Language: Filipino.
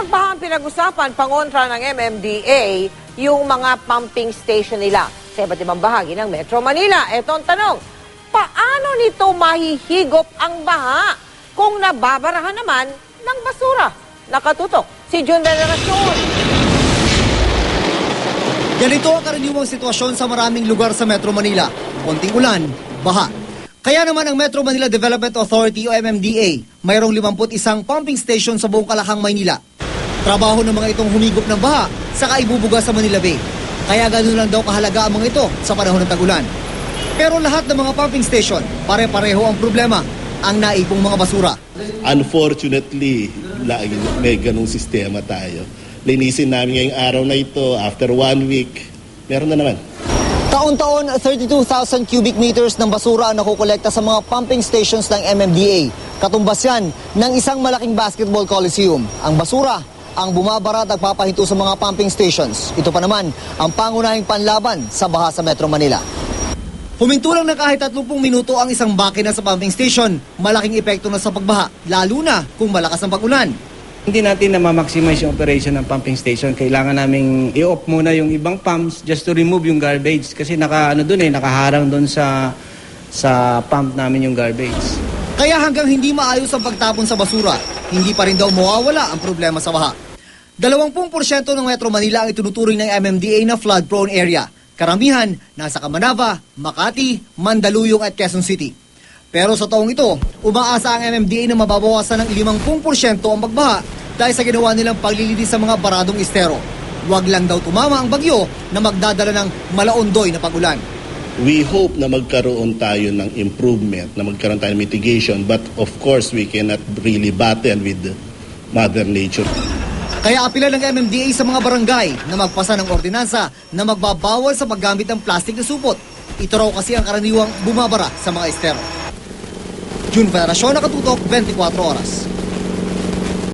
Pagbaha ang pinag-usapan pangontra ng MMDA yung mga pumping station nila sa iba't ibang bahagi ng Metro Manila. Ito ang tanong, paano nito mahihigop ang baha kung nababarahan naman ng basura? Nakatutok si Jun Veneracion. Ganito ang karaniwang sitwasyon sa maraming lugar sa Metro Manila. Konting ulan, baha. Kaya naman ang Metro Manila Development Authority o MMDA, mayroong 51 pumping station sa buong Kalakang, Maynila. Trabaho ng mga itong humigop ng baha saka ibubuga sa Manila Bay. Kaya ganoon lang daw kahalaga ang mga ito sa panahon ng tag-ulan. Pero lahat ng mga pumping station, pare-pareho ang problema, ang naipong mga basura. Unfortunately, may ganung sistema tayo. Linisin namin ngayong araw na ito, after 1 week, meron na naman. Taon-taon, 32,000 cubic meters ng basura ang nakukolekta sa mga pumping stations ng MMDA. Katumbas yan ng isang malaking basketball coliseum. Ang basura ang bumabara at nagpapahinto sa mga pumping stations. Ito pa naman ang pangunahing panlaban sa baha sa Metro Manila. Huminto lang na kahit 30 minuto ang isang makina sa pumping station, malaking epekto na sa pagbaha, lalo na kung malakas ang pag-ulan. Hindi natin na ma-maximize yung operation ng pumping station. Kailangan naming i-off muna yung ibang pumps just to remove yung garbage. Kasi nakaharang doon sa pump namin yung garbage. Kaya hanggang hindi maayos ang pagtapon sa basura, hindi pa rin daw mawawala ang problema sa baha. 20% ng Metro Manila ang itunuturing ng MMDA na flood-prone area. Karamihan nasa Camanava, Makati, Mandaluyong at Quezon City. Pero sa taong ito, umaasa ang MMDA na mababawasan ng 50% ang pagbaha dahil sa ginawa nilang paglilinis sa mga baradong estero. Huwag lang daw tumama ang bagyo na magdadala ng malaondoy na pag-ulan. We hope na magkaroon tayo ng improvement, na magkaroon tayo ng mitigation, but of course we cannot really battle with Mother Nature. Kaya apila ng MMDA sa mga barangay na magpasa ng ordinansa na magbabawal sa paggamit ng plastic na supot. Ito raw kasi ang karaniwang bumabara sa mga estero. Jun Veneracion, Nakatutok, 24 Oras.